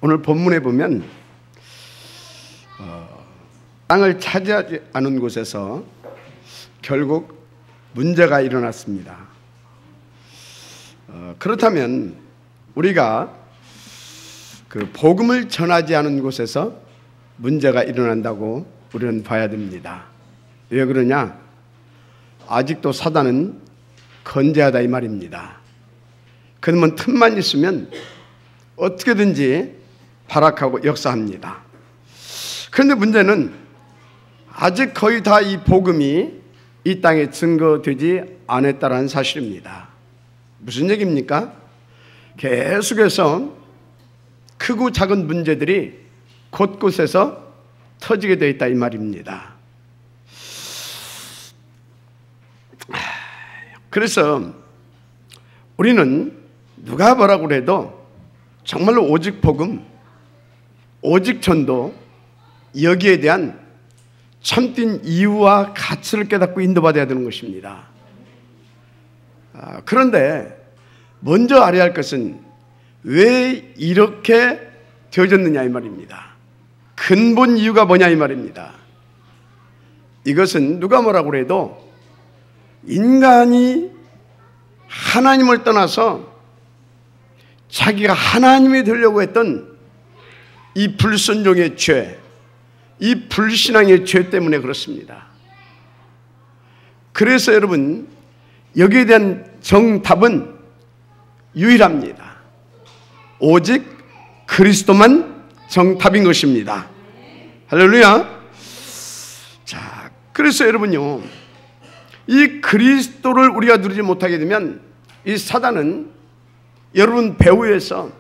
오늘 본문에 보면 땅을 차지하지 않은 곳에서 결국 문제가 일어났습니다. 그렇다면 우리가 그 복음을 전하지 않은 곳에서 문제가 일어난다고 우리는 봐야 됩니다. 왜 그러냐? 아직도 사단은 건재하다 이 말입니다. 그러면 틈만 있으면 어떻게든지 발악하고 역사합니다. 그런데 문제는 아직 거의 다 이 복음이 이 땅에 증거되지 않았다는 사실입니다. 무슨 얘기입니까? 계속해서 크고 작은 문제들이 곳곳에서 터지게 되어 있다 이 말입니다. 그래서 우리는 누가 뭐라고 해도 정말로 오직 복음, 오직 전도, 여기에 대한 참된 이유와 가치를 깨닫고 인도받아야 되는 것입니다. 그런데 먼저 알아야 할 것은 왜 이렇게 되어졌느냐 이 말입니다. 근본 이유가 뭐냐 이 말입니다. 이것은 누가 뭐라고 해도 인간이 하나님을 떠나서 자기가 하나님이 되려고 했던 이 불순종의 죄, 이 불신앙의 죄 때문에 그렇습니다. 그래서 여러분 여기에 대한 정답은 유일합니다. 오직 그리스도만 정답인 것입니다. 할렐루야. 자, 그래서 여러분요, 이 그리스도를 우리가 누리지 못하게 되면 이 사단은 여러분 배후에서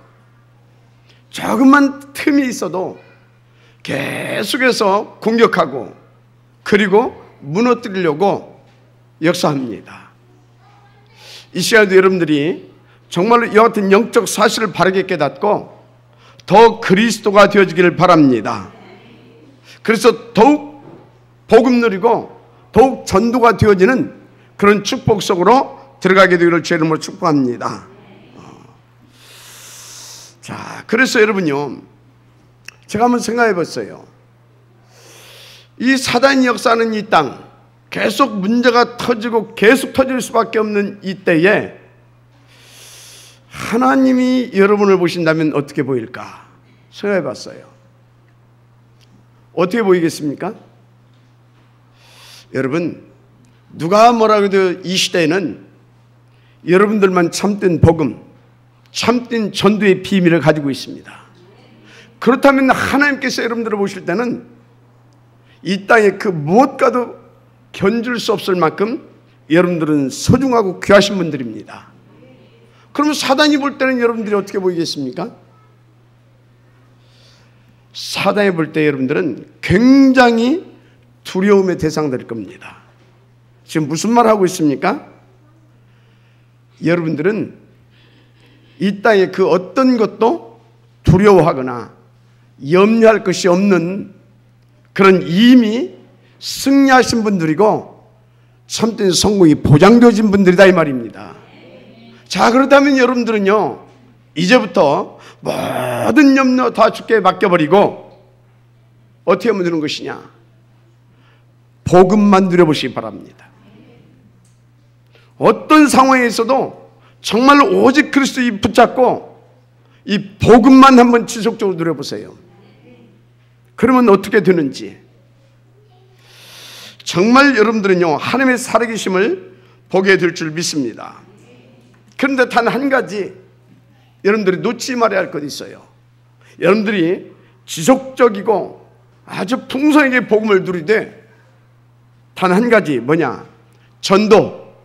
조금만 틈이 있어도 계속해서 공격하고 그리고 무너뜨리려고 역사합니다. 이 시간에도 여러분들이 정말로 이와 같은 영적 사실을 바르게 깨닫고 더 그리스도가 되어지기를 바랍니다. 그래서 더욱 복음 누리고 더욱 전도가 되어지는 그런 축복 속으로 들어가게 되기를 주의 이름으로 축복합니다. 자, 그래서 여러분요, 제가 한번 생각해 봤어요. 이 사단이 역사하는 이 땅, 계속 문제가 터지고 계속 터질 수밖에 없는 이때에 하나님이 여러분을 보신다면 어떻게 보일까 생각해 봤어요. 어떻게 보이겠습니까? 여러분, 누가 뭐라고 해도 이 시대에는 여러분들만 참된 복음, 참된 전도의 비밀을 가지고 있습니다. 그렇다면 하나님께서 여러분들을 보실 때는 이 땅에 그 무엇과도 견줄 수 없을 만큼 여러분들은 소중하고 귀하신 분들입니다. 그러면 사단이 볼 때는 여러분들이 어떻게 보이겠습니까? 사단이 볼 때 여러분들은 굉장히 두려움의 대상될 겁니다. 지금 무슨 말 하고 있습니까? 여러분들은 이 땅에 그 어떤 것도 두려워하거나 염려할 것이 없는 그런 이미 승리하신 분들이고 참된 성공이 보장되어진 분들이다 이 말입니다. 자, 그렇다면 여러분들은요, 이제부터 모든 염려 다 주께 맡겨버리고 어떻게 하면 되는 것이냐? 복음만 누려보시기 바랍니다. 어떤 상황에서도 정말로 오직 그리스도를 붙잡고 이 복음만 한번 지속적으로 누려보세요. 그러면 어떻게 되는지. 정말 여러분들은요, 하나님의 살아계심을 보게 될 줄 믿습니다. 그런데 단 한 가지 여러분들이 놓치지 말아야 할 것이 있어요. 여러분들이 지속적이고 아주 풍성하게 복음을 누리되 단 한 가지 뭐냐? 전도,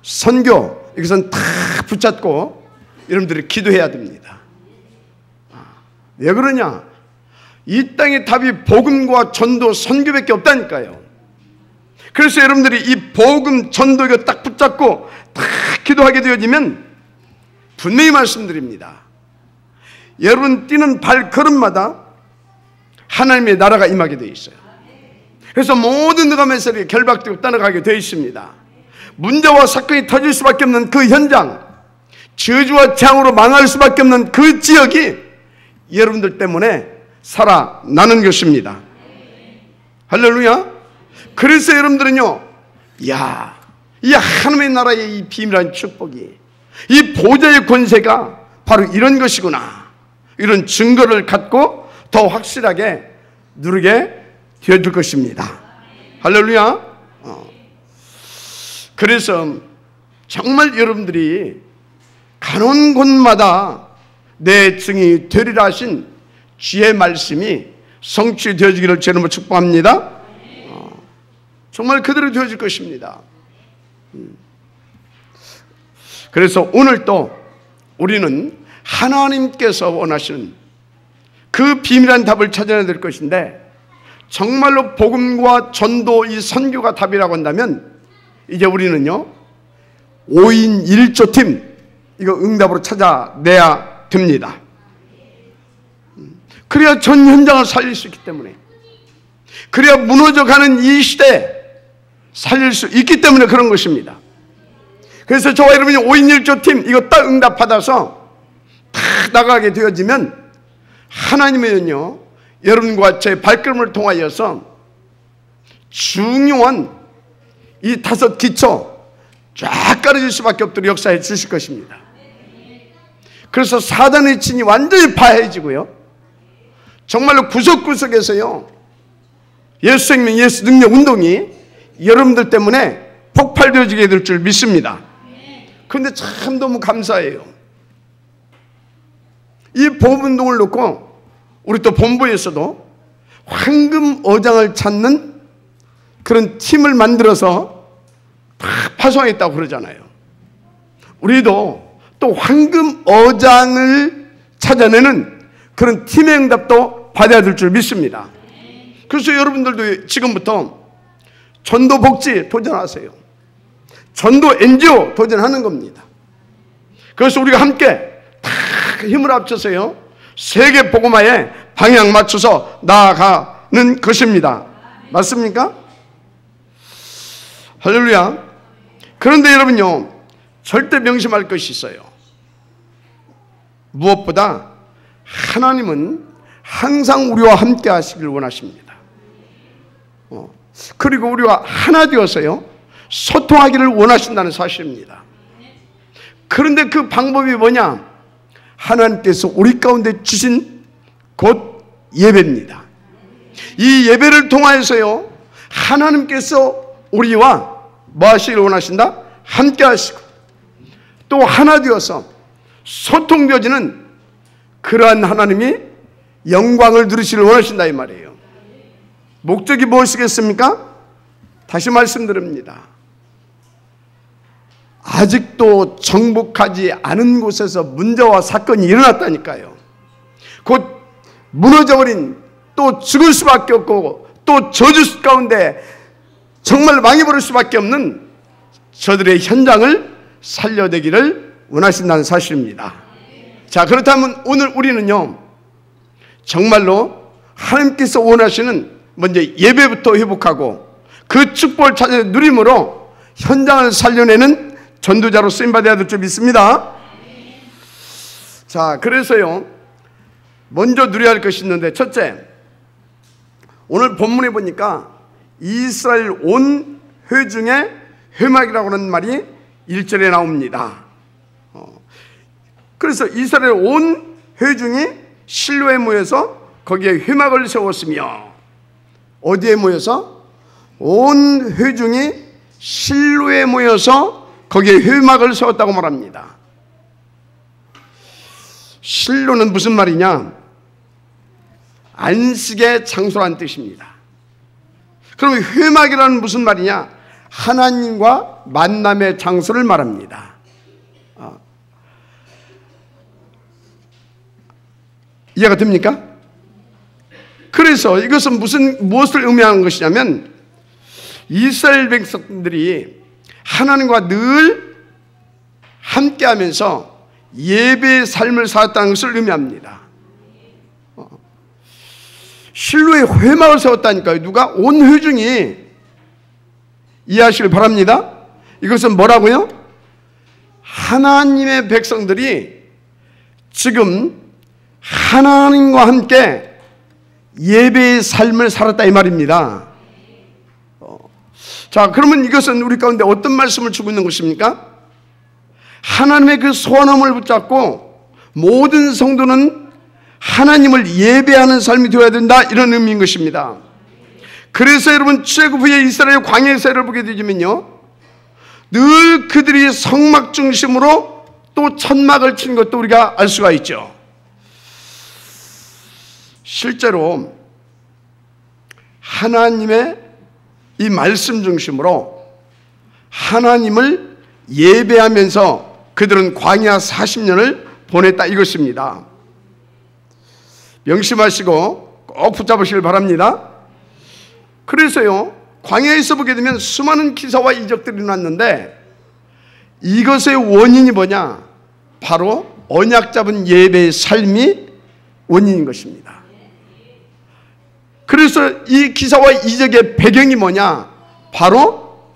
선교, 이것은 다 붙잡고 여러분들이 기도해야 됩니다. 왜 그러냐? 이 땅의 답이 복음과 전도, 선교밖에 없다니까요. 그래서 여러분들이 이 복음, 전도 이거 딱 붙잡고 딱 기도하게 되어지면 분명히 말씀드립니다. 여러분 뛰는 발걸음마다 하나님의 나라가 임하게 되어 있어요. 그래서 모든 흑암에서 결박되고 떠나가게 되어 있습니다. 문제와 사건이 터질 수밖에 없는 그 현장, 저주와 재앙으로 망할 수밖에 없는 그 지역이 여러분들 때문에 살아나는 것입니다. 할렐루야. 그래서 여러분들은요, 야, 이 하나님의 나라의 이 비밀한 축복이, 이 보좌의 권세가 바로 이런 것이구나, 이런 증거를 갖고 더 확실하게 누리게 되어줄 것입니다. 할렐루야. 그래서 정말 여러분들이 가는 곳마다 내 증이 되리라 하신 주의 말씀이 성취되어지기를 주님으로 축복합니다. 정말 그대로 되어질 것입니다. 그래서 오늘 또 우리는 하나님께서 원하시는 그 비밀한 답을 찾아내야 될 것인데, 정말로 복음과 전도, 이 선교가 답이라고 한다면 이제 우리는요 5인 1조 팀, 이거 응답으로 찾아내야 됩니다. 그래야 전 현장을 살릴 수 있기 때문에, 그래야 무너져가는 이 시대 살릴 수 있기 때문에 그런 것입니다. 그래서 저와 여러분이 5인 1조 팀 이거 딱 응답받아서 딱 나가게 되어지면 하나님은요 여러분과 제 발걸음을 통하여서 중요한 이 5 기초 쫙 깔아줄 수밖에 없도록 역사해 주실 것입니다. 그래서 사단의 진이 완전히 파해지고요, 정말로 구석구석에서요 예수 생명, 예수 능력 운동이 여러분들 때문에 폭발되어지게 될 줄 믿습니다. 그런데 참 너무 감사해요. 이 보험운동을 놓고 우리 또 본부에서도 황금 어장을 찾는 그런 팀을 만들어서 다 파송했다고 그러잖아요. 우리도 또 황금 어장을 찾아내는 그런 팀의 응답도 받아야 될 줄 믿습니다. 그래서 여러분들도 지금부터 전도 복지 도전하세요. 전도 NGO 도전하는 겁니다. 그래서 우리가 함께 다 힘을 합쳐서요 세계 복음화에 방향 맞춰서 나아가는 것입니다. 맞습니까? 할렐루야. 그런데 여러분요 절대 명심할 것이 있어요. 무엇보다 하나님은 항상 우리와 함께 하시길 원하십니다. 그리고 우리와 하나 되어서요 소통하기를 원하신다는 사실입니다. 그런데 그 방법이 뭐냐? 하나님께서 우리 가운데 주신 곧 예배입니다. 이 예배를 통하여서요 하나님께서 우리와 뭐 하시길 원하신다? 함께 하시고 또 하나 되어서 소통되어지는 그러한 하나님이 영광을 누리시길 원하신다 이 말이에요. 목적이 무엇이겠습니까? 다시 말씀드립니다. 아직도 정복하지 않은 곳에서 문제와 사건이 일어났다니까요. 곧 무너져버린, 또 죽을 수밖에 없고 또 저주 가운데 정말 망해버릴 수밖에 없는 저들의 현장을 살려내기를 원하신다는 사실입니다. 자, 그렇다면 오늘 우리는요 정말로 하나님께서 원하시는 먼저 예배부터 회복하고 그 축복을 찾아 누림으로 현장을 살려내는 전도자로 쓰임받아야 될 줄 믿습니다. 자, 그래서요 먼저 누려야 할 것이 있는데, 첫째, 오늘 본문에 보니까 이스라엘 온 회중의 회막이라고 하는 말이 1절에 나옵니다. 그래서 이스라엘 온 회중이 실로에 모여서 거기에 회막을 세웠으며, 어디에 모여서? 온 회중이 실로에 모여서 거기에 회막을 세웠다고 말합니다. 실로는 무슨 말이냐? 안식의 장소란 뜻입니다. 그럼 회막이라는 무슨 말이냐? 하나님과 만남의 장소를 말합니다. 이해가 됩니까? 그래서 이것은 무엇을 의미하는 것이냐면, 이스라엘 백성들이 하나님과 늘 함께하면서 예배의 삶을 살았다는 것을 의미합니다. 실로에 회막을 세웠다니까요. 누가? 온 회중이. 이해하시길 바랍니다. 이것은 뭐라고요? 하나님의 백성들이 지금 하나님과 함께 예배의 삶을 살았다 이 말입니다. 자, 그러면 이것은 우리 가운데 어떤 말씀을 주고 있는 것입니까? 하나님의 그 소원함을 붙잡고 모든 성도는 하나님을 예배하는 삶이 되어야 된다, 이런 의미인 것입니다. 그래서 여러분, 출애굽 후에 이스라엘 광야의 세를 보게 되면요, 늘 그들이 성막 중심으로 또 천막을 친 것도 우리가 알 수가 있죠. 실제로 하나님의 이 말씀 중심으로 하나님을 예배하면서 그들은 광야 40년을 보냈다 이것입니다. 명심하시고 꼭 붙잡으시길 바랍니다. 그래서요, 광야에서 보게 되면 수많은 기사와 이적들이 일어났는데 이것의 원인이 뭐냐? 바로 언약 잡은 예배의 삶이 원인인 것입니다. 그래서 이 기사와 이적의 배경이 뭐냐? 바로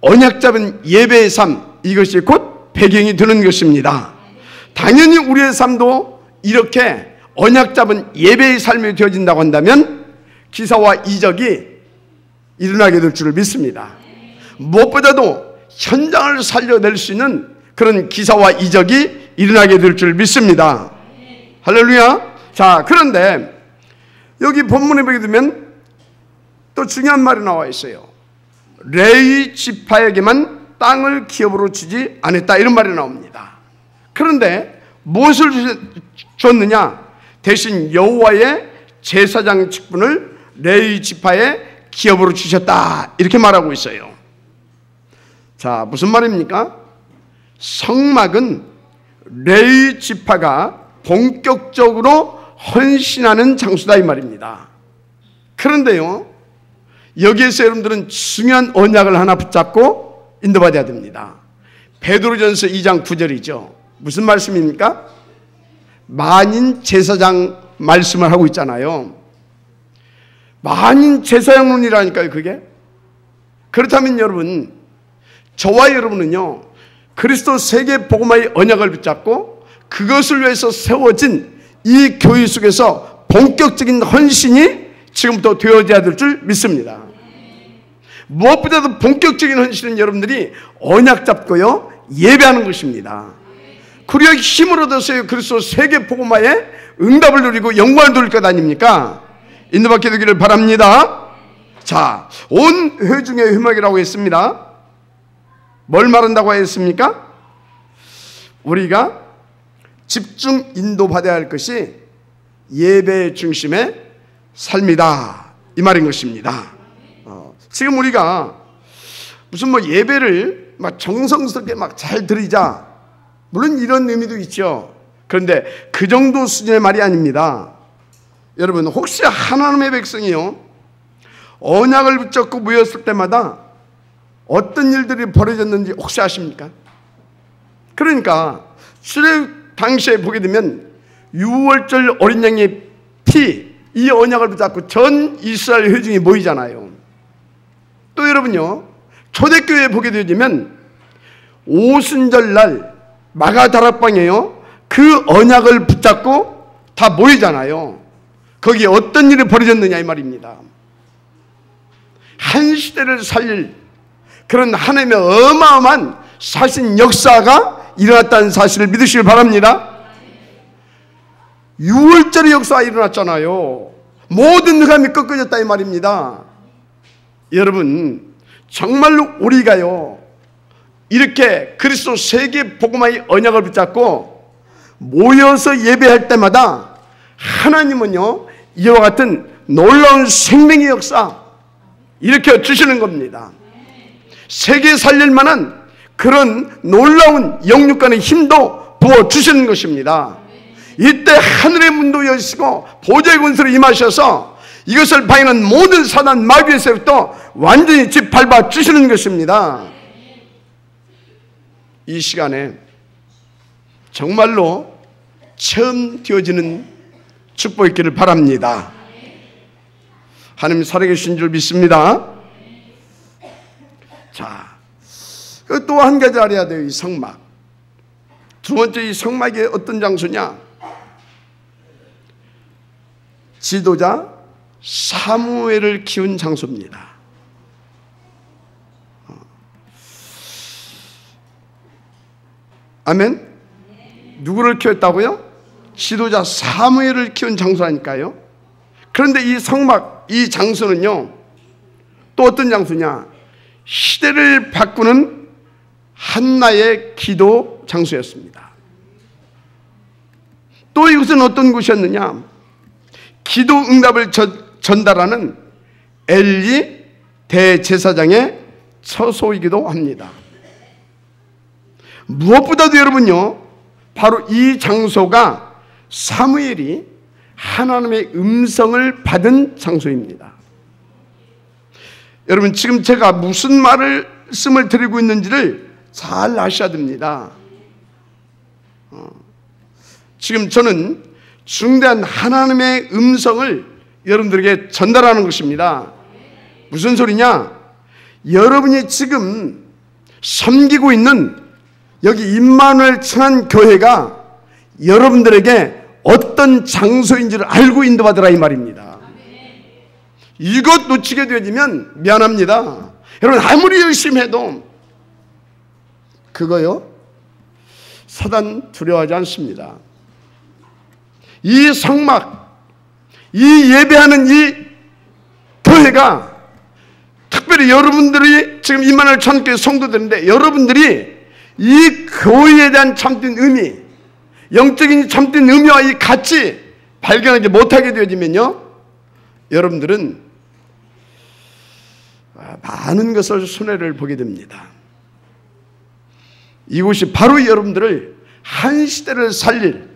언약 잡은 예배의 삶, 이것이 곧 배경이 되는 것입니다. 당연히 우리의 삶도 이렇게 언약 잡은 예배의 삶이 되어진다고 한다면 기사와 이적이 일어나게 될 줄을 믿습니다. 무엇보다도 현장을 살려낼 수 있는 그런 기사와 이적이 일어나게 될 줄 믿습니다. 할렐루야. 자, 그런데 여기 본문에 보게 되면 또 중요한 말이 나와 있어요. 레위 지파에게만 땅을 기업으로 주지 않았다, 이런 말이 나옵니다. 그런데 무엇을 줬느냐? 대신 여호와의 제사장 직분을 레위 지파에 기업으로 주셨다, 이렇게 말하고 있어요. 자, 무슨 말입니까? 성막은 레위 지파가 본격적으로 헌신하는 장소다 이 말입니다. 그런데요, 여기에서 여러분들은 중요한 언약을 하나 붙잡고 인도받아야 됩니다. 베드로전서 2장 9절이죠. 무슨 말씀입니까? 만인 제사장 말씀을 하고 있잖아요. 만인 제사장론이라니까요, 그게. 그렇다면 여러분, 저와 여러분은요, 그리스도 세계 복음화의 언약을 붙잡고 그것을 위해서 세워진 이 교회 속에서 본격적인 헌신이 지금부터 되어져야 될 줄 믿습니다. 무엇보다도 본격적인 헌신은 여러분들이 언약 잡고요, 예배하는 것입니다. 그리야 힘을 얻어서 그리스도 세계 복음화에 응답을 누리고 영광을 돌릴 것 아닙니까? 인도받게 되기를 바랍니다. 자, 온 회중의 회막이라고 했습니다. 뭘 말한다고 했습니까? 우리가 집중 인도받아야 할 것이 예배 중심의 삶이다, 이 말인 것입니다. 지금 우리가 무슨 예배를 막 정성스럽게 막 잘 드리자, 물론 이런 의미도 있죠. 그런데 그 정도 수준의 말이 아닙니다. 여러분, 혹시 하나님의 백성이요, 언약을 붙잡고 모였을 때마다 어떤 일들이 벌어졌는지 혹시 아십니까? 그러니까 출애굽 당시에 보게 되면 6월절 어린 양의 피, 이 언약을 붙잡고 전 이스라엘 회중이 모이잖아요. 또 여러분요, 초대교회에 보게 되면 오순절날 마가다락방에요, 그 언약을 붙잡고 다 모이잖아요. 거기에 어떤 일이 벌어졌느냐 이 말입니다. 한 시대를 살릴 그런 하나님의 어마어마한 사신 역사가 일어났다는 사실을 믿으시길 바랍니다. 6월절의 역사가 일어났잖아요. 모든 흑암이 꺾어졌다 이 말입니다. 여러분, 정말로 우리가요, 이렇게 그리스도 세계 복음화의 언약을 붙잡고 모여서 예배할 때마다 하나님은요, 이와 같은 놀라운 생명의 역사 일으켜 주시는 겁니다. 세계 살릴 만한 그런 놀라운 영육간의 힘도 부어 주시는 것입니다. 이때 하늘의 문도 여시고 보좌의 권세로 임하셔서 이것을 방해하는 모든 사단 마귀의 세력도 완전히 짓밟아 주시는 것입니다. 이 시간에 정말로 처음 되어지는 축복이 있기를 바랍니다. 하나님 살아계신 줄 믿습니다. 자, 또 한 가지 알아야 돼요. 이 성막. 두 번째, 이 성막이 어떤 장소냐? 지도자 사무엘을 키운 장소입니다. 아멘? 누구를 키웠다고요? 지도자 사무엘을 키운 장소라니까요. 그런데 이 성막, 이 장소는요, 또 어떤 장소냐? 시대를 바꾸는 한나의 기도 장소였습니다. 또 이것은 어떤 곳이었느냐? 기도 응답을 전달하는 엘리 대제사장의 처소이기도 합니다. 무엇보다도 여러분요, 바로 이 장소가 사무엘이 하나님의 음성을 받은 장소입니다. 여러분, 지금 제가 무슨 말씀을 드리고 있는지를 잘 아셔야 됩니다. 지금 저는 중대한 하나님의 음성을 여러분들에게 전달하는 것입니다. 무슨 소리냐? 여러분이 지금 섬기고 있는 여기 임마누엘 청안교회가 여러분들에게 어떤 장소인지를 알고 인도받으라 이 말입니다. 이것 놓치게 되어지면 미안합니다. 여러분, 아무리 열심히 해도 그거요, 사단 두려워하지 않습니다. 이 성막, 이 예배하는 이 교회가, 특별히 여러분들이 지금 임마누엘 청안교회 성도들인데, 여러분들이 이 교회에 대한 참된 의미, 영적인 참된 의미와 이 가치 발견하지 못하게 되어지면요, 여러분들은 많은 것을 손해를 보게 됩니다. 이곳이 바로 여러분들을 한 시대를 살릴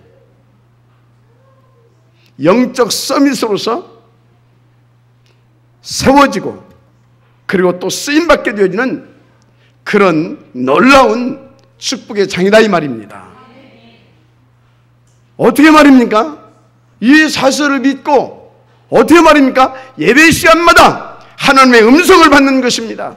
영적 서밋으로서 세워지고, 그리고 또 쓰임받게 되어지는 그런 놀라운 축복의 장이다 이 말입니다. 어떻게 말입니까? 이 사실을 믿고 어떻게 말입니까? 예배 시간마다 하나님의 음성을 받는 것입니다.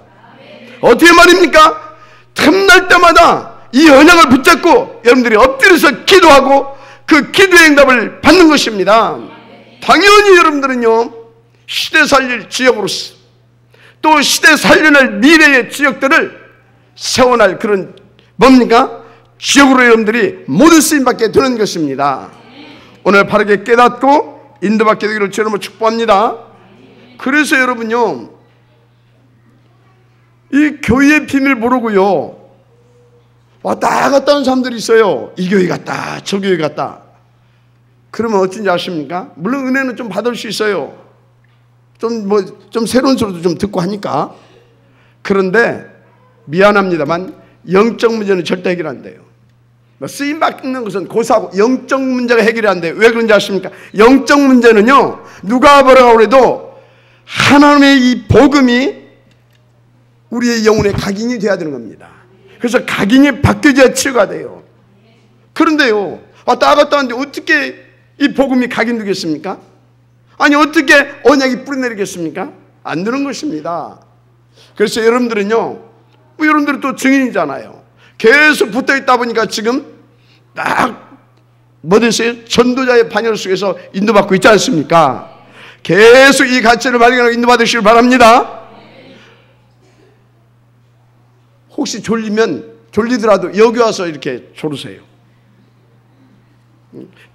어떻게 말입니까? 틈날 때마다 이 언약을 붙잡고 여러분들이 엎드려서 기도하고 그 기도의 응답을 받는 것입니다. 당연히 여러분들은요, 시대 살릴 지역으로서, 또 시대 살려낼 미래의 지역들을 세워날 그런 뭡니까? 지역으로 여러분들이 모든 쓰임받게 되는 것입니다. 오늘 바르게 깨닫고 인도받게 되기를 주님으로 축복합니다. 그래서 여러분요, 이 교회의 비밀 모르고요, 왔다 갔다 하는 사람들이 있어요. 이 교회 갔다 저 교회 갔다. 그러면 어쩐지 아십니까? 물론 은혜는 좀 받을 수 있어요. 좀 새로운 소리도 좀 듣고 하니까. 그런데 미안합니다만 영적 문제는 절대 해결 안 돼요. 쓰임받는 것은 고사하고 영적 문제가 해결이 안 돼요. 왜 그런지 아십니까? 영적 문제는요, 누가 뭐라고 해도 하나님의 이 복음이 우리의 영혼에 각인이 돼야 되는 겁니다. 그래서 각인이 바뀌어져야 치유가 돼요. 그런데요, 왔다 갔다 하는데 어떻게 이 복음이 각인되겠습니까? 아니, 어떻게 언약이 뿌리내리겠습니까? 안 되는 것입니다. 그래서 여러분들은요, 여러분들은 또 증인이잖아요. 계속 붙어 있다 보니까 지금 딱 뭐 됐어요? 전도자의 반열 속에서 인도받고 있지 않습니까? 계속 이 가치를 발견하고 인도받으시길 바랍니다. 혹시 졸리더라도 여기 와서 이렇게 졸으세요.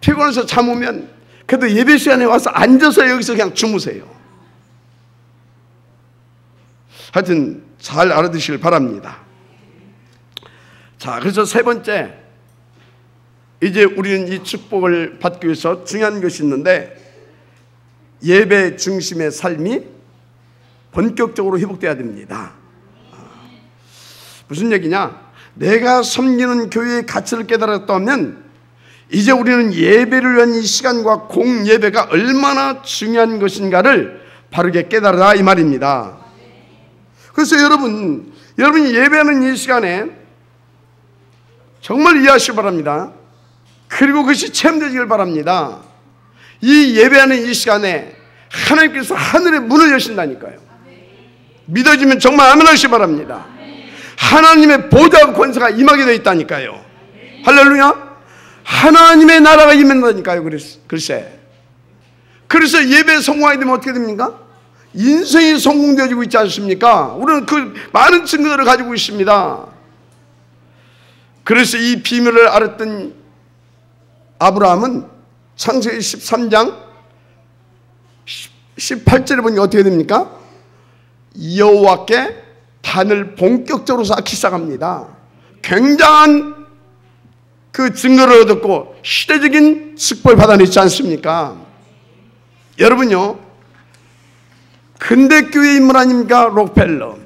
피곤해서 잠 오면 그래도 예배 시간에 와서 앉아서 여기서 그냥 주무세요. 하여튼 잘 알아두시길 바랍니다. 자, 그래서 세 번째, 이제 우리는 이 축복을 받기 위해서 중요한 것이 있는데, 예배 중심의 삶이 본격적으로 회복돼야 됩니다. 무슨 얘기냐? 내가 섬기는 교회의 가치를 깨달았다면 이제 우리는 예배를 위한 이 시간과 공예배가 얼마나 중요한 것인가를 바르게 깨달으라 이 말입니다. 그래서 여러분이 예배하는 이 시간에 정말 이해하시기 바랍니다. 그리고 그것이 체험되시길 바랍니다. 이 예배하는 이 시간에 하나님께서 하늘의 문을 여신다니까요. 믿어지면 정말 아멘 하시기 바랍니다. 하나님의 보좌와 권세가 임하게 되어 있다니까요. 할렐루야. 하나님의 나라가 임한다니까요. 글쎄. 그래서 예배 성공하게 되면 어떻게 됩니까? 인생이 성공되어지고 있지 않습니까? 우리는 그 많은 증거들을 가지고 있습니다. 그래서 이 비밀을 알았던 아브라함은 창세기 13장 18절에 보니 어떻게 됩니까? 여호와께 단을 본격적으로 쌓기 시작합니다. 굉장한 그 증거를 얻었고 시대적인 축복을 받아냈지 않습니까? 여러분요, 근대교회 인물 아닙니까? 록펠러.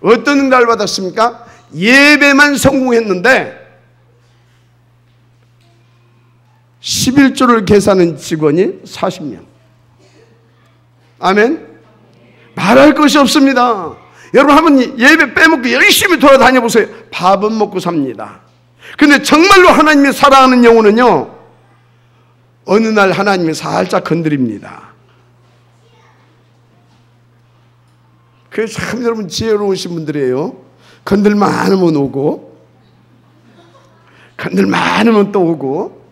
어떤 응답을 받았습니까? 예배만 성공했는데 11조를 계산한 직원이 40명. 아멘. 말할 것이 없습니다. 여러분 한번 예배 빼먹고 열심히 돌아다녀 보세요. 밥은 먹고 삽니다. 근데 정말로 하나님이 사랑하는 영혼은요, 어느 날 하나님이 살짝 건드립니다. 그래서 참 여러분 지혜로우신 분들이에요. 건들만 하면 오고, 건들만 하면 또 오고.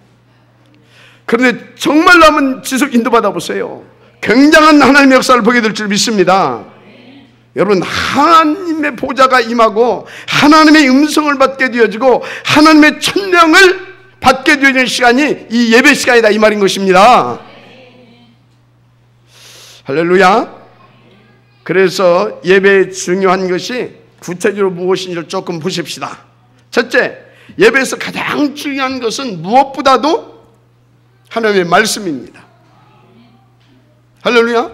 그런데 정말로 한번 지속 인도받아 보세요. 굉장한 하나님의 역사를 보게 될 줄 믿습니다. 여러분, 하나님의 보좌가 임하고 하나님의 음성을 받게 되어지고 하나님의 천명을 받게 되어지는 시간이 이 예배 시간이다, 이 말인 것입니다. 할렐루야. 그래서 예배의 중요한 것이 구체적으로 무엇인지를 조금 보십시다. 첫째, 예배에서 가장 중요한 것은 무엇보다도 하나님의 말씀입니다. 할렐루야.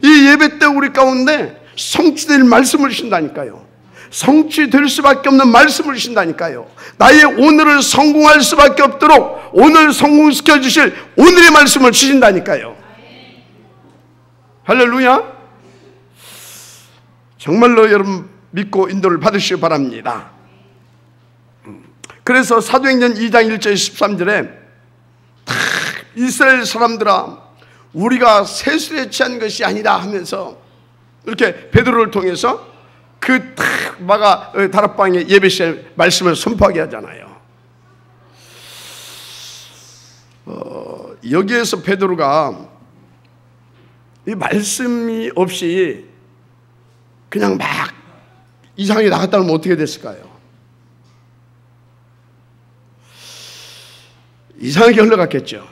이 예배 때 우리 가운데 성취될 말씀을 주신다니까요. 성취될 수밖에 없는 말씀을 주신다니까요. 나의 오늘을 성공할 수밖에 없도록 오늘 성공시켜 주실 오늘의 말씀을 주신다니까요. 할렐루야. 정말로 여러분 믿고 인도를 받으시기 바랍니다. 그래서 사도행전 2장 1절 13절에 이스라엘 사람들아, 우리가 세술에 취한 것이 아니다 하면서 이렇게 베드로를 통해서 그 마가 다락방의 예배 시간에 말씀을 선포하게 하잖아요. 여기에서 베드로가 이 말씀이 없이 그냥 막 이상하게 나갔다 오면 어떻게 됐을까요? 이상하게 흘러갔겠죠.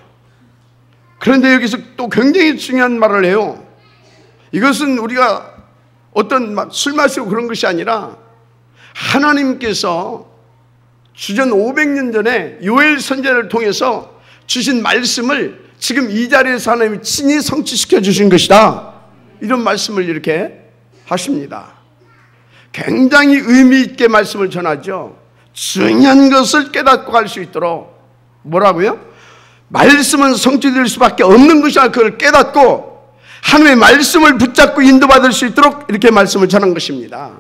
그런데 여기서 또 굉장히 중요한 말을 해요. 이것은 우리가 어떤 술 마시고 그런 것이 아니라 하나님께서 주전 500년 전에 요엘 선지자를 통해서 주신 말씀을 지금 이 자리에서 하나님이 친히 성취시켜 주신 것이다, 이런 말씀을 이렇게 하십니다. 굉장히 의미 있게 말씀을 전하죠. 중요한 것을 깨닫고 갈 수 있도록 뭐라고요? 말씀은 성취될 수밖에 없는 것이라 그걸 깨닫고 하나님의 말씀을 붙잡고 인도받을 수 있도록 이렇게 말씀을 전한 것입니다.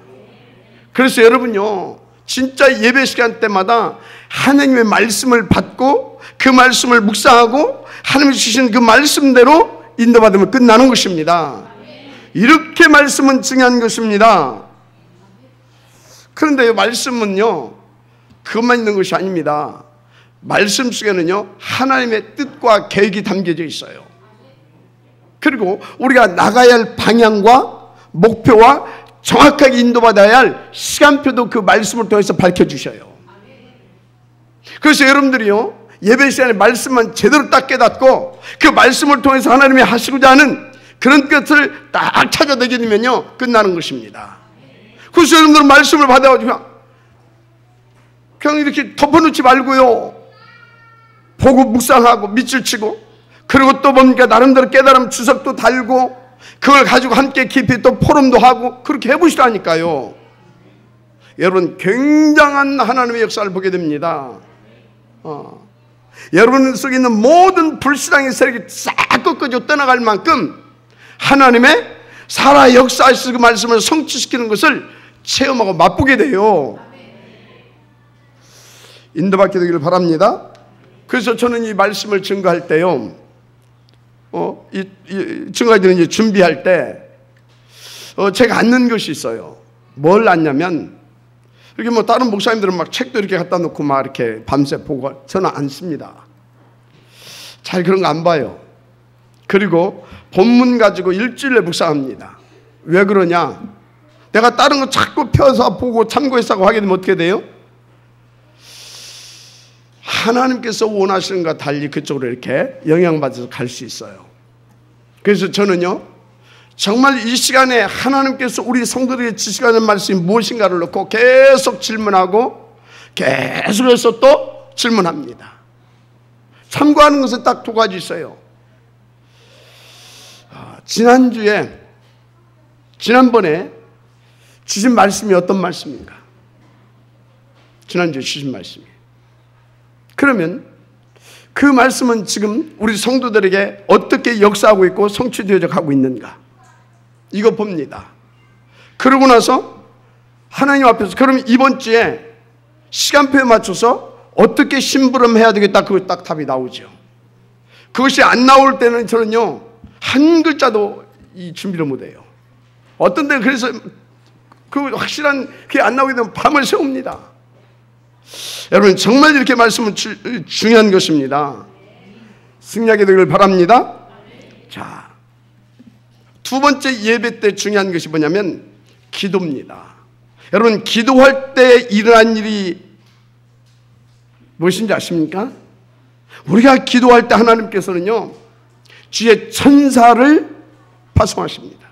그래서 여러분요, 진짜 예배 시간 때마다 하나님의 말씀을 받고 그 말씀을 묵상하고 하나님이 주신 그 말씀대로 인도받으면 끝나는 것입니다. 이렇게 말씀은 중요한 것입니다. 그런데 말씀은요, 그것만 있는 것이 아닙니다. 말씀 속에는요, 하나님의 뜻과 계획이 담겨져 있어요. 그리고 우리가 나가야 할 방향과 목표와 정확하게 인도받아야 할 시간표도 그 말씀을 통해서 밝혀주셔요. 그래서 여러분들이요, 예배 시간에 말씀만 제대로 딱 깨닫고 그 말씀을 통해서 하나님이 하시고자 하는 그런 것을 딱 찾아내게 되면요, 끝나는 것입니다. 그래서 여러분들은 말씀을 받아가지고 그냥 이렇게 덮어놓지 말고요, 보고 묵상하고 밑줄 치고, 그리고 또 뭡니까, 나름대로 깨달음 주석도 달고 그걸 가지고 함께 깊이 또 포럼도 하고 그렇게 해보시라니까요. 여러분, 굉장한 하나님의 역사를 보게 됩니다. 여러분 속에 있는 모든 불신앙의 세력이 싹 꺾어져 떠나갈 만큼 하나님의 살아 역사하시는 그 말씀을 성취시키는 것을 체험하고 맛보게 돼요. 인도받게 되기를 바랍니다. 그래서 저는 이 말씀을 증거할 때요, 증거하기는 이제 준비할 때 제가 앉는 것이 있어요. 뭘 앉냐면, 이렇게 뭐 다른 목사님들은 막 책도 이렇게 갖다 놓고 막 이렇게 밤새 보고, 저는 안 씁니다. 잘 그런 거 안 봐요. 그리고 본문 가지고 일주일에 묵상합니다. 왜 그러냐? 내가 다른 거 자꾸 펴서 보고 참고해서 하게 되면 어떻게 돼요? 하나님께서 원하시는 것과 달리 그쪽으로 이렇게 영향받아서 갈 수 있어요. 그래서 저는요, 정말 이 시간에 하나님께서 우리 성도들에게 지시하는 말씀이 무엇인가를 놓고 계속 질문하고 계속해서 또 질문합니다. 참고하는 것은 딱 두 가지 있어요. 지난번에 주신 말씀이 어떤 말씀인가? 지난주에 주신 말씀이. 그러면 그 말씀은 지금 우리 성도들에게 어떻게 역사하고 있고 성취되어 가고 있는가? 이거 봅니다. 그러고 나서 하나님 앞에서 그럼 이번 주에 시간표에 맞춰서 어떻게 심부름해야 되겠다, 그거 딱 답이 나오죠. 그것이 안 나올 때는 저는요, 한 글자도 이 준비를 못해요. 어떤 데는 그래서 그 확실한 그게 안 나오게 되면 밤을 새웁니다. 여러분, 정말 이렇게 말씀은 중요한 것입니다. 승리하게 되길 바랍니다. 자, 두 번째 예배 때 중요한 것이 뭐냐면 기도입니다. 여러분, 기도할 때 일어난 일이 무엇인지 아십니까? 우리가 기도할 때 하나님께서는요, 주의 천사를 파송하십니다.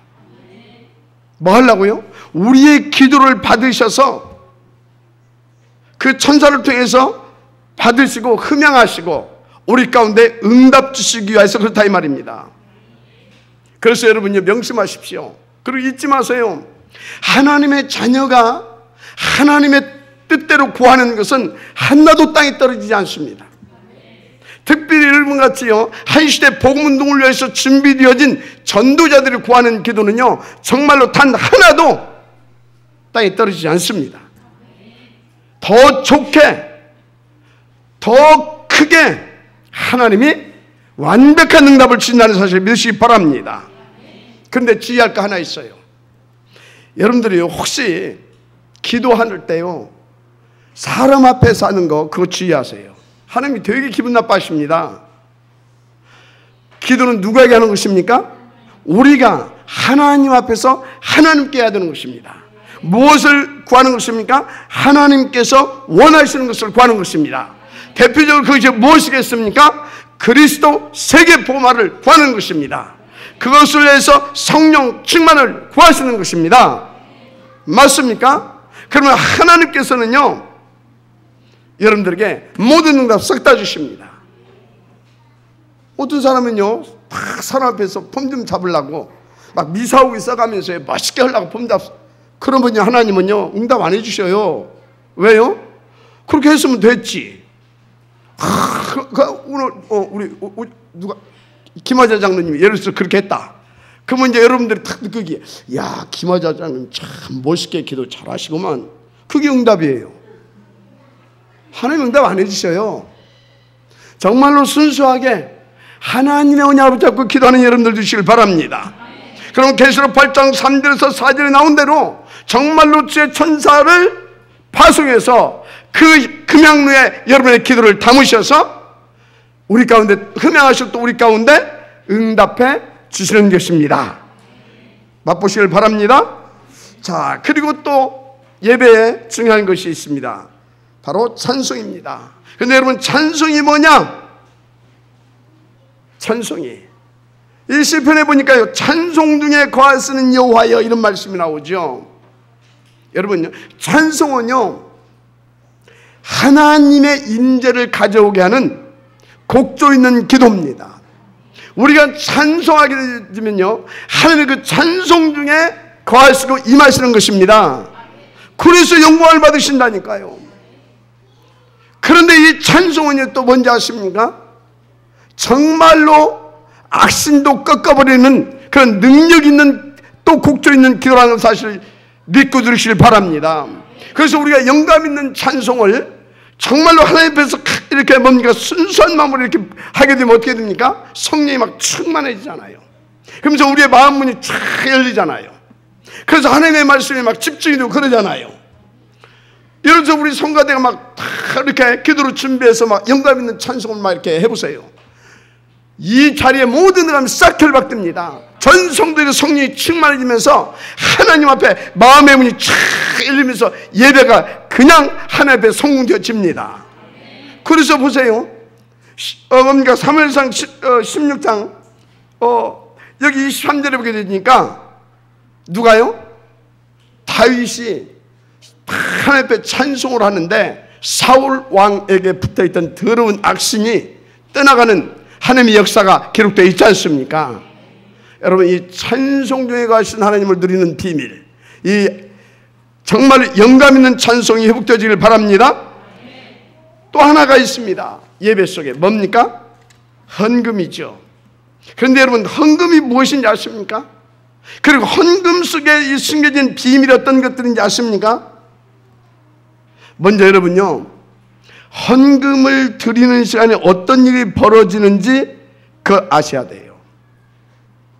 뭐 하려고요? 우리의 기도를 받으셔서 그 천사를 통해서 받으시고 흠양하시고 우리 가운데 응답 주시기 위해서 그렇다 이 말입니다. 그래서 여러분요, 명심하십시오. 그리고 잊지 마세요. 하나님의 자녀가 하나님의 뜻대로 구하는 것은 하나도 땅에 떨어지지 않습니다. 특별히 여러분같이요, 한 시대 복음운동을 위해서 준비되어진 전도자들이 구하는 기도는요, 정말로 단 하나도 땅에 떨어지지 않습니다. 더 좋게, 더 크게 하나님이 완벽한 응답을 주신다는 사실을 믿으시기 바랍니다. 그런데 주의할 거 하나 있어요. 여러분들이 혹시 기도할 때요, 사람 앞에서 하는 거 그거 주의하세요. 하나님이 되게 기분 나빠하십니다. 기도는 누구에게 하는 것입니까? 우리가 하나님 앞에서 하나님께 해야 되는 것입니다. 무엇을 구하는 것입니까? 하나님께서 원하시는 것을 구하는 것입니다. 대표적으로 그것이 무엇이겠습니까? 그리스도 세계 복음화를 구하는 것입니다. 그것을 위해서 성령 충만을 구하시는 것입니다. 맞습니까? 그러면 하나님께서는요, 여러분들에게 모든 응답 싹 다 주십니다. 어떤 사람은요, 막 사람 앞에서 폼 좀 잡으려고 막 미사오기 써가면서 맛있게 하려고 폼 잡, 그러면요, 하나님은요, 응답 안 해주셔요. 왜요? 그렇게 했으면 됐지. 오늘 우리 누가 김하자 장로님이 예를 들어서 그렇게 했다. 그러면 이제 여러분들이 탁 느끼기에, 야, 김하자 장로님 참 멋있게 기도 잘하시구만. 그게 응답이에요. 하나님 응답 안 해주셔요. 정말로 순수하게 하나님의 언약을 잡고 기도하는 여러분들 되시길 바랍니다. 그럼 계시록 8장 3절에서 4절에 나온 대로 정말로 주의 천사를 파송해서 그 금양루에 여러분의 기도를 담으셔서 우리 가운데 흠양하셔서 또 우리 가운데 응답해 주시는 것입니다. 맛보시길 바랍니다. 자, 그리고 또 예배에 중요한 것이 있습니다. 바로 찬송입니다. 그런데 여러분, 찬송이 뭐냐? 찬송이, 이 시편에 보니까요, 찬송 중에 거하시는 여호와여, 이런 말씀이 나오죠. 여러분요, 찬송은요, 하나님의 임재를 가져오게 하는 곡조 있는 기도입니다. 우리가 찬송하게 되면요, 하나님의 그 찬송 중에 거하시고 임하시는 것입니다. 그래서 영광을 받으신다니까요. 그런데 이 찬송은요, 또 뭔지 아십니까? 정말로 악신도 꺾어버리는 그런 능력 있는 또 곡조 있는 기도라는 사실을 믿고 들으시길 바랍니다. 그래서 우리가 영감 있는 찬송을 정말로 하나님 앞에서 이렇게 뭡니까? 순수한 마음으로 이렇게 하게 되면 어떻게 됩니까? 성령이 막 충만해지잖아요. 그러면서 우리의 마음 문이 쫙 열리잖아요. 그래서 하나님의 말씀에 막 집중이 되고 그러잖아요. 이래서 우리 성가대가 막 다 이렇게 기도로 준비해서 막 영감 있는 찬송을 막 이렇게 해보세요. 이 자리에 모든 사람이 싹 결박됩니다. 전 성도의 성령이 충만해지면서 하나님 앞에 마음의 문이 쫙 열리면서 예배가 그냥 하나님 앞에 성공되어집니다. 그래서 보세요. 뭡니까? 사무엘상 16장 여기 23절에 보게 되니까 누가요? 다윗이 하나님 앞에 찬송을 하는데 사울 왕에게 붙어있던 더러운 악신이 떠나가는 하나님의 역사가 기록되어 있지 않습니까? 여러분, 이 찬송 중에 가신 하나님을 누리는 비밀, 이 정말 영감 있는 찬송이 회복되어지길 바랍니다. 또 하나가 있습니다. 예배 속에 뭡니까? 헌금이죠. 그런데 여러분, 헌금이 무엇인지 아십니까? 그리고 헌금 속에 숨겨진 비밀이 어떤 것들인지 아십니까? 먼저 여러분요, 헌금을 드리는 시간에 어떤 일이 벌어지는지 그거 아셔야 돼요.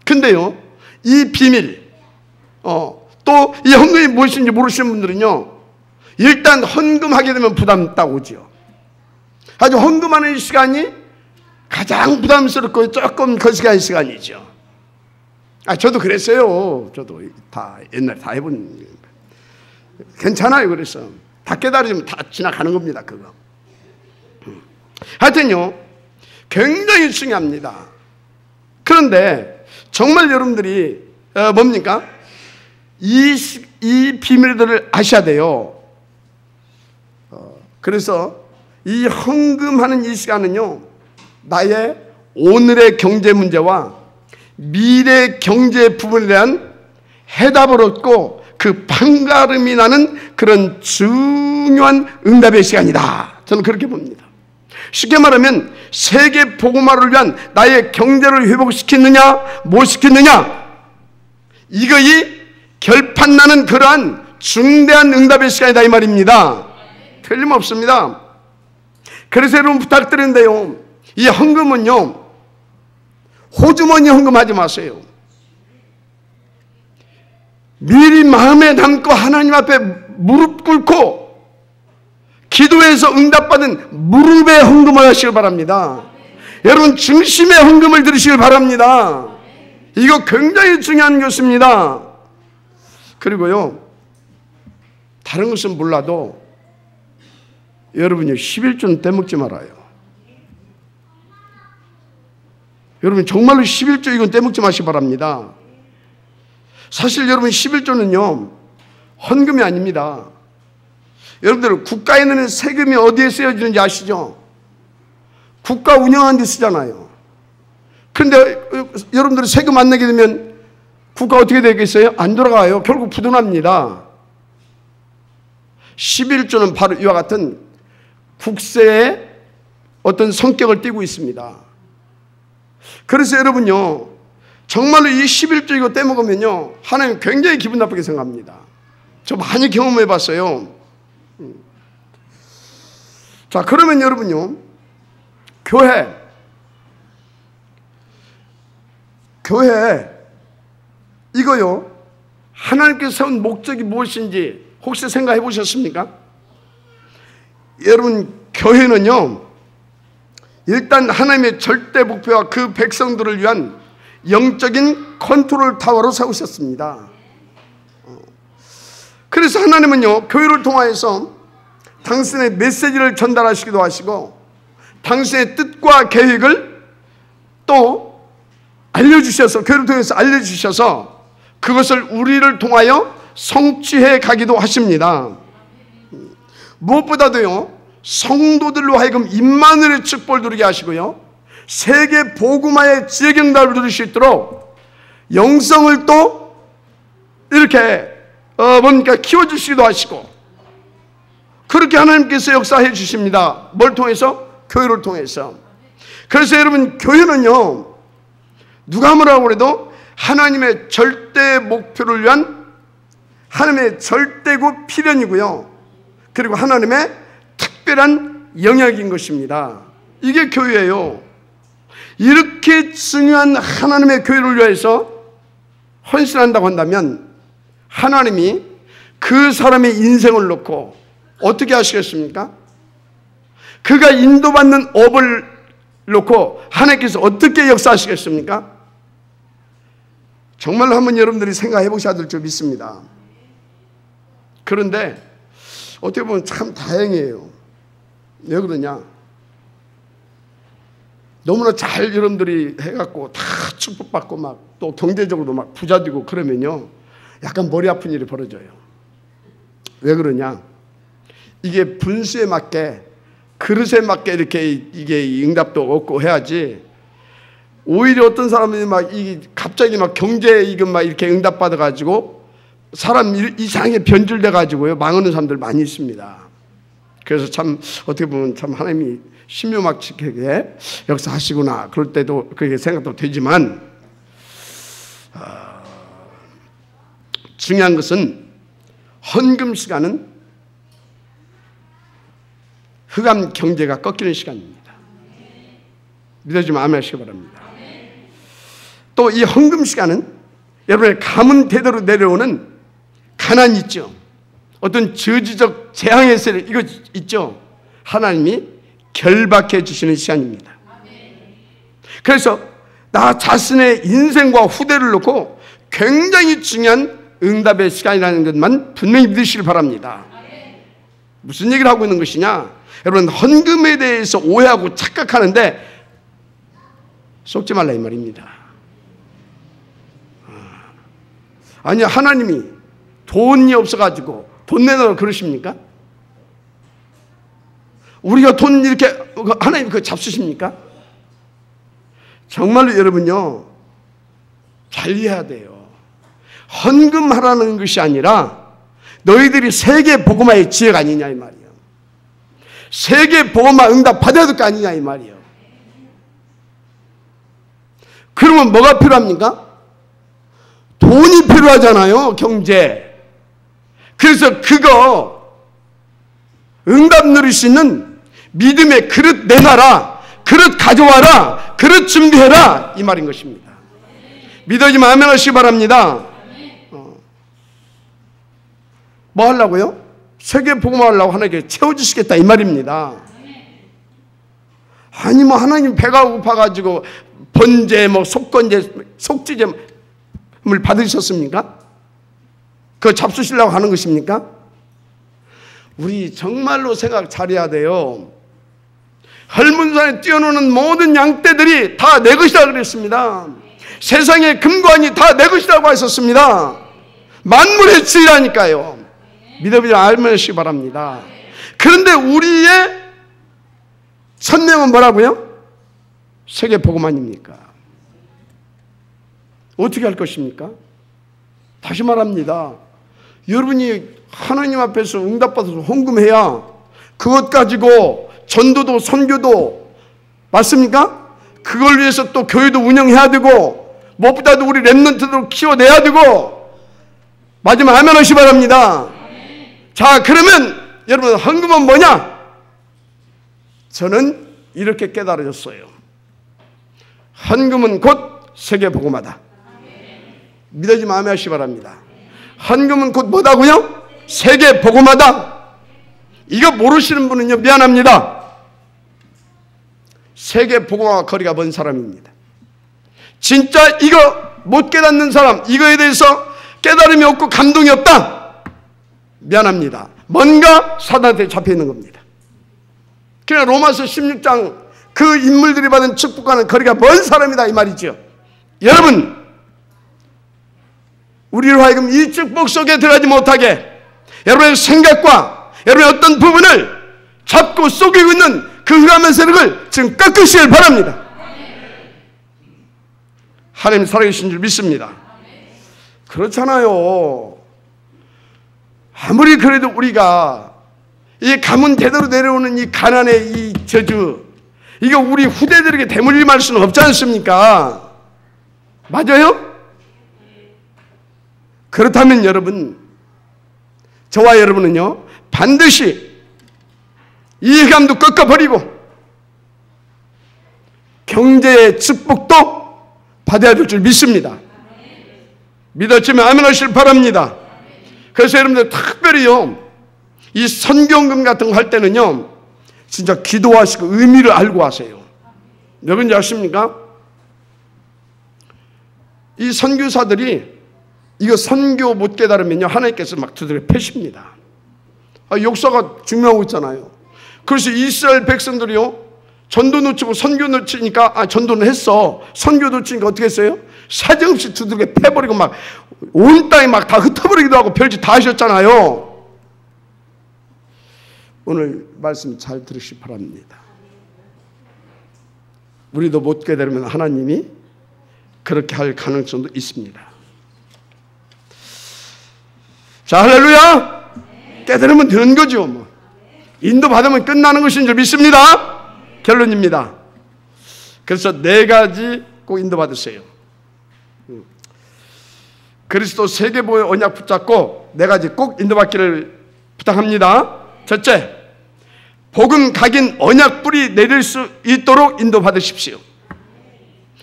근데요, 이 비밀, 또 이 헌금이 무엇인지 모르시는 분들은요, 일단 헌금하게 되면 부담 딱 오죠. 아주 헌금하는 시간이 가장 부담스럽고 조금 거시기한 시간이죠. 저도 그랬어요. 저도 다 옛날에 다 해본. 괜찮아요. 그래서 다 깨달으면 다 지나가는 겁니다. 그거. 하여튼요, 굉장히 중요합니다. 그런데 정말 여러분들이 뭡니까? 이 비밀들을 아셔야 돼요. 그래서 이 헌금하는 이 시간은요, 나의 오늘의 경제 문제와 미래 경제 부분에 대한 해답을 얻고 그 판가름이 나는 그런 중요한 응답의 시간이다. 저는 그렇게 봅니다. 쉽게 말하면 세계 복음화를 위한 나의 경제를 회복시켰느냐 못 시켰느냐, 이거이 결판나는 그러한 중대한 응답의 시간이다 이 말입니다. 틀림없습니다. 그래서 여러분 부탁드리는데요, 이 헌금은요, 호주머니 헌금하지 마세요. 미리 마음에 담고 하나님 앞에 무릎 꿇고 기도해서 응답받은 무릎에 헌금을 하시길 바랍니다. 여러분, 중심에 헌금을 드리시길 바랍니다. 이거 굉장히 중요한 것입니다. 그리고요, 다른 것은 몰라도 여러분이 11조는 떼먹지 말아요. 여러분, 정말로 11조 이건 떼먹지 마시기 바랍니다. 사실 여러분, 11조는요 헌금이 아닙니다. 여러분들, 국가에 내는 세금이 어디에 쓰여지는지 아시죠? 국가 운영하는 데 쓰잖아요. 그런데 여러분들이 세금 안 내게 되면 국가 어떻게 되겠어요? 안 돌아가요. 결국 부도납니다. 11조는 바로 이와 같은 국세의 어떤 성격을 띠고 있습니다. 그래서 여러분요, 정말로 이 11조 이거 떼먹으면요, 하나님 굉장히 기분 나쁘게 생각합니다. 저 많이 경험해 봤어요. 자, 그러면 여러분요, 교회 이거요, 하나님께서 세운 목적이 무엇인지 혹시 생각해 보셨습니까? 여러분, 교회는요, 일단 하나님의 절대 목표와 그 백성들을 위한 영적인 컨트롤 타워로 세우셨습니다. 그래서 하나님은요, 교회를 통하여서 당신의 메시지를 전달하시기도 하시고 당신의 뜻과 계획을 또 알려주셔서, 교회를 통해서 알려주셔서 그것을 우리를 통하여 성취해 가기도 하십니다. 무엇보다도요, 성도들로 하여금 임마누엘의 축복을 누리게 하시고요, 세계 복음화의 지혜경달을 누릴 수 있도록 영성을 또 이렇게 키워주시기도 하시고, 그렇게 하나님께서 역사해 주십니다. 뭘 통해서? 교회를 통해서. 그래서 여러분, 교회는요, 누가 뭐라고 해도 하나님의 절대 목표를 위한 하나님의 절대고 필연이고요, 그리고 하나님의 특별한 영역인 것입니다. 이게 교회예요. 이렇게 중요한 하나님의 교회를 위해서 헌신한다고 한다면 하나님이 그 사람의 인생을 놓고 어떻게 하시겠습니까? 그가 인도받는 업을 놓고 하나님께서 어떻게 역사하시겠습니까? 정말로 한번 여러분들이 생각해 보셔야 될 줄 믿습니다. 그런데 어떻게 보면 참 다행이에요. 왜 그러냐? 너무나 잘 여러분들이 해갖고 다 축복받고 막 또 경제적으로도 막 부자 되고 그러면요, 약간 머리 아픈 일이 벌어져요. 왜 그러냐? 이게 분수에 맞게, 그릇에 맞게 이렇게 이게 응답도 얻고 해야지, 오히려 어떤 사람이 막 갑자기 막 경제 이건 막 이렇게 응답받아가지고 사람 이상하게 변질돼가지고요, 망하는 사람들 많이 있습니다. 그래서 참 어떻게 보면 참 하나님이 신묘막측하게 역사하시구나, 그럴 때도 그렇게 생각도 되지만, 중요한 것은 헌금 시간은 흑암 경제가 꺾이는 시간입니다. 믿어지면 아멘 하시기 바랍니다. 또 이 헌금 시간은 여러분의 가문 대대로 내려오는 가난이 있죠. 어떤 저지적 재앙의 세력 이거 있죠. 하나님이 결박해 주시는 시간입니다. 그래서 나 자신의 인생과 후대를 놓고 굉장히 중요한 응답의 시간이라는 것만 분명히 믿으시길 바랍니다. 무슨 얘기를 하고 있는 것이냐? 여러분, 헌금에 대해서 오해하고 착각하는데 속지 말라 이 말입니다. 아니, 하나님이 돈이 없어가지고 돈 내놔라 그러십니까? 우리가 돈 이렇게 하나님 그거 잡수십니까? 정말로 여러분요, 잘 이해해야 돼요. 헌금하라는 것이 아니라 너희들이 세계 복음화의 지혜가 아니냐 이 말이에요. 세계 복음화 응답 받아야 될 거 아니냐 이 말이에요. 그러면 뭐가 필요합니까? 돈이 필요하잖아요, 경제. 그래서 그거 응답 누릴 수 있는 믿음의 그릇 내놔라, 그릇 가져와라, 그릇 준비해라 이 말인 것입니다. 믿어지면 아멘 하시기 바랍니다. 뭐 하려고요? 세계 복음하려고 하나님께 채워주시겠다 이 말입니다. 아니 뭐 하나님 배가 고파가지고 번제 뭐 속건제 속지제물 받으셨습니까? 그거 잡수시려고 하는 것입니까? 우리 정말로 생각 잘해야 돼요. 헐문산에 뛰어노는 모든 양떼들이 다 내 것이라 그랬습니다. 세상의 금관이 다 내 것이라고 하셨습니다. 만물의 주의라니까요. 믿어보지 알면시 바랍니다. 그런데 우리의 천명은 뭐라고요? 세계 복음아닙니까? 어떻게 할 것입니까? 다시 말합니다. 여러분이 하나님 앞에서 응답받아서 헌금해야 그것 가지고 전도도 선교도 맞습니까? 그걸 위해서 또 교회도 운영해야 되고 무엇보다도 우리 랩런트도 키워내야 되고 마지막 아멘 하시 바랍니다. 자, 그러면 여러분 헌금은 뭐냐? 저는 이렇게 깨달아졌어요. 헌금은 곧 세계 복음화다. 믿어지면 아멘 하시 바랍니다. 헌금은 곧 뭐다고요? 세계 복음화다. 이거 모르시는 분은요, 미안합니다. 세계 복음화와 거리가 먼 사람입니다. 진짜 이거 못 깨닫는 사람, 이거에 대해서 깨달음이 없고 감동이 없다, 미안합니다. 뭔가 사단한테 잡혀 있는 겁니다. 그냥 로마서 16장 그 인물들이 받은 축복과는 거리가 먼 사람이다 이 말이죠. 여러분, 우리로 하여금 이 축복 속에 들어가지 못하게 여러분의 생각과 여러분의 어떤 부분을 잡고 속이고 있는 그 흑암의 세력을 지금 꺾으시길 바랍니다. 하나님 살아계신 줄 믿습니다. 그렇잖아요. 아무리 그래도 우리가 이 가문 대대로 내려오는 이 가난의 이 저주, 이거 우리 후대들에게 대물림할 수는 없지 않습니까? 맞아요? 그렇다면 여러분, 저와 여러분은요, 반드시 이 흑암도 꺾어버리고 경제의 축복도 받아야 될 줄 믿습니다. 믿었지만 아멘 하시길 바랍니다. 그래서 여러분들 특별히요, 이 선교헌금 같은 거 할 때는요, 진짜 기도하시고 의미를 알고 하세요. 왜 그런지 아십니까? 이 선교사들이 이거 선교 못 깨달으면요, 하나님께서 막 두드려 패십니다. 역사가 증명하고 있잖아요. 그래서 이스라엘 백성들이요, 전도 놓치고 선교 놓치니까, 전도는 했어. 선교 놓치니까 어떻게 했어요? 사정없이 두들겨 패버리고 막 온 땅이 막 다 흩어버리기도 하고 별짓 다 하셨잖아요. 오늘 말씀 잘 들으시기 바랍니다. 우리도 못 깨달으면 하나님이 그렇게 할 가능성도 있습니다. 자, 할렐루야! 깨달으면 되는 거죠. 뭐. 인도 받으면 끝나는 것인 줄 믿습니다. 결론입니다. 그래서 4가지 꼭 인도 받으세요. 그리스도 세계보의 언약 붙잡고 4가지 꼭 인도 받기를 부탁합니다. 첫째, 복음 각인 언약 뿌리 내릴 수 있도록 인도 받으십시오.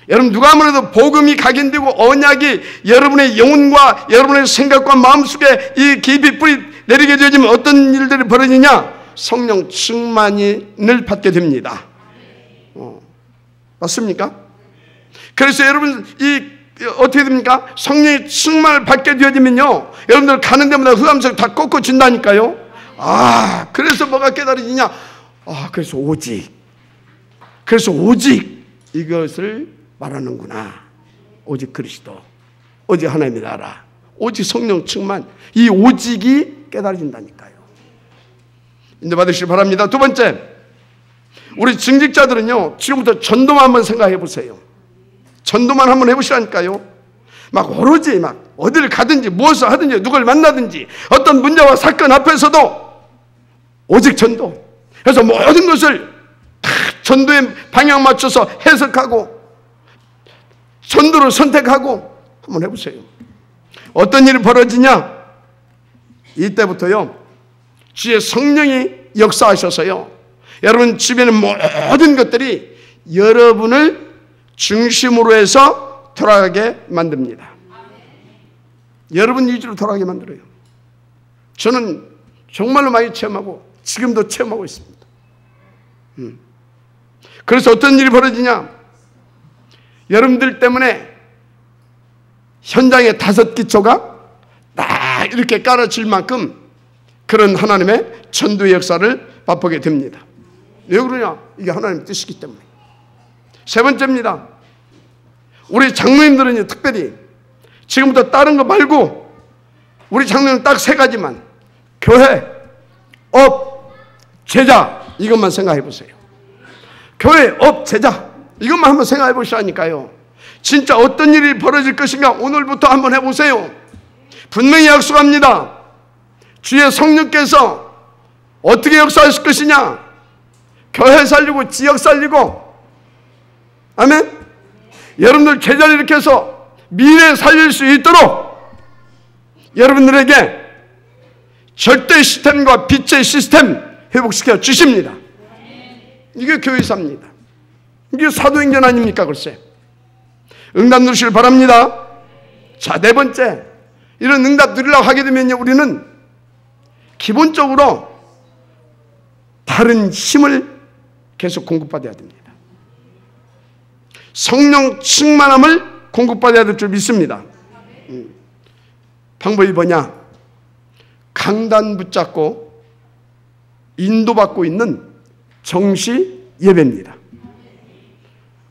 여러분, 누가 아무래도 복음이 각인되고 언약이 여러분의 영혼과 여러분의 생각과 마음속에 이 깊이 뿌리 내리게 되어지면 어떤 일들이 벌어지냐? 성령 충만을 받게 됩니다. 맞습니까? 그래서 여러분, 어떻게 됩니까? 성령의 충만을 받게 되어지면요, 여러분들 가는 데마다 흑암석 다 꺾어진다니까요. 그래서 뭐가 깨달아지냐? 그래서 오직 이것을 말하는구나. 오직 그리스도, 오직 하나님의 나라, 오직 성령 충만, 이 오직이 깨달아진다니까요. 인도받으시기 바랍니다. 두 번째, 우리 증직자들은요, 지금부터 전도만 한번 생각해 보세요. 전도만 한번 해보시라니까요. 막 오로지 막 어디를 가든지 무엇을 하든지 누굴 만나든지 어떤 문제와 사건 앞에서도 오직 전도. 그래서 모든 것을 다 전도의 방향 맞춰서 해석하고 전도를 선택하고 한번 해보세요. 어떤 일이 벌어지냐? 이때부터요, 주의 성령이 역사하셔서요, 여러분 집에는 모든 것들이 여러분을 중심으로 해서 돌아가게 만듭니다. 여러분 위주로 돌아가게 만들어요. 저는 정말로 많이 체험하고 지금도 체험하고 있습니다. 그래서 어떤 일이 벌어지냐? 여러분들 때문에 현장에 5기초가 딱 이렇게 깔아질 만큼 그런 하나님의 전도의 역사를 맛보게 됩니다. 왜 그러냐? 이게 하나님의 뜻이기 때문에. 세 번째입니다. 우리 장로님들은 특별히 지금부터 다른 거 말고 우리 장로님은 딱 3가지만, 교회, 업, 제자, 이것만 생각해 보세요. 교회, 업, 제자, 이것만 한번 생각해 보시라니까요. 진짜 어떤 일이 벌어질 것인가 오늘부터 한번 해보세요. 분명히 약속합니다. 주의 성령께서 어떻게 역사하실 것이냐? 교회 살리고 지역 살리고, 아멘? 여러분들 제자를 일으켜서 미래 살릴 수 있도록 여러분들에게 절대 시스템과 빛의 시스템 회복시켜 주십니다. 이게 교회사입니다. 이게 사도행전 아닙니까? 글쎄. 응답 누리시길 바랍니다. 자, 4번째, 이런 응답 누리려고 하게 되면요, 우리는 기본적으로 다른 힘을 계속 공급받아야 됩니다. 성령 충만함을 공급받아야 될 줄 믿습니다. 방법이 뭐냐? 강단 붙잡고 인도받고 있는 정시 예배입니다.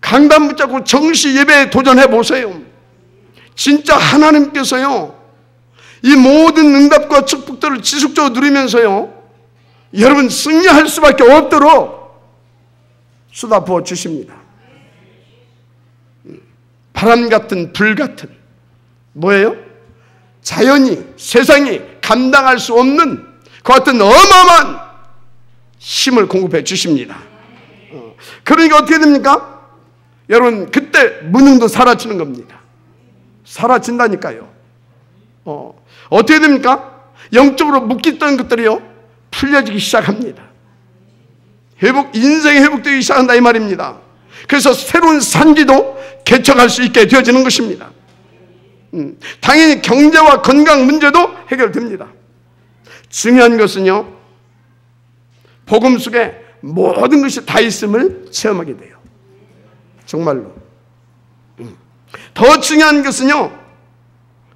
강단 붙잡고 정시 예배에 도전해 보세요. 진짜 하나님께서요, 이 모든 응답과 축복들을 지속적으로 누리면서요, 여러분 승리할 수밖에 없도록 쏟아 부어 주십니다. 바람 같은 불 같은, 뭐예요? 자연이, 세상이 감당할 수 없는 그 같은 어마어마한 힘을 공급해 주십니다. 그러니까 어떻게 됩니까? 여러분, 그때 무능도 사라지는 겁니다. 사라진다니까요. 어떻게 됩니까? 영적으로 묶였던 것들이요, 풀려지기 시작합니다. 인생이 회복되기 시작한다 이 말입니다. 그래서 새로운 산지도 개척할 수 있게 되어지는 것입니다. 당연히 경제와 건강 문제도 해결됩니다. 중요한 것은요, 복음 속에 모든 것이 다 있음을 체험하게 돼요. 정말로. 더 중요한 것은요,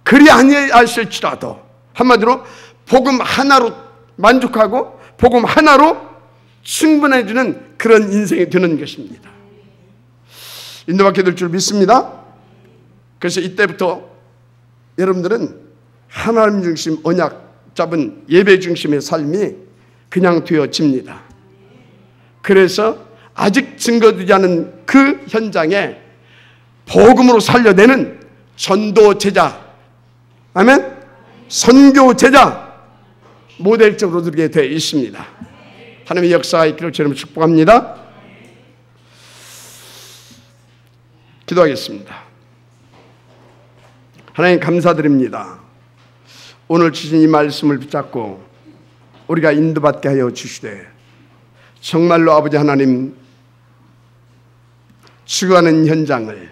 그리 아니하실지라도 한마디로 복음 하나로 만족하고 복음 하나로 충분해지는 그런 인생이 되는 것입니다. 인도받게 될 줄 믿습니다. 그래서 이때부터 여러분들은 하나님 중심, 언약 잡은 예배 중심의 삶이 그냥 되어집니다. 그래서 아직 증거되지 않은 그 현장에 복음으로 살려내는 전도 제자, 아멘, 선교 제자 모델적으로 들게 되어 있습니다. 하나님의 역사가 있기를 주님 축복합니다. 기도하겠습니다. 하나님 감사드립니다. 오늘 주신 이 말씀을 붙잡고 우리가 인도받게 하여 주시되 정말로 아버지 하나님 죽어가는 현장을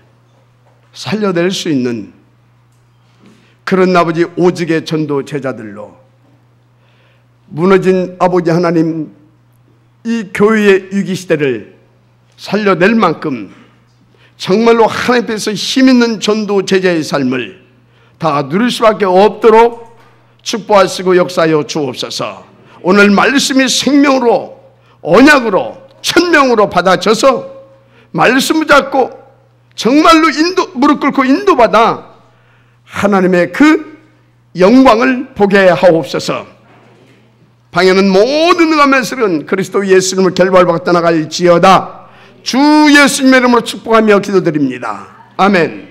살려낼 수 있는 그런 아버지 오직의 전도 제자들로 무너진 아버지 하나님 이 교회의 위기시대를 살려낼 만큼 정말로 하나님께서 힘있는 전도 제자의 삶을 다 누릴 수밖에 없도록 축복하시고 역사하여 주옵소서. 오늘 말씀이 생명으로 언약으로 천명으로 받아져서 말씀 붙잡고 정말로 무릎 꿇고 인도받아 하나님의 그 영광을 보게 하옵소서. 방해는 모든 응하면서는 그리스도 예수님을 결발받아 나갈지어다. 주 예수님의 이름으로 축복하며 기도드립니다. 아멘.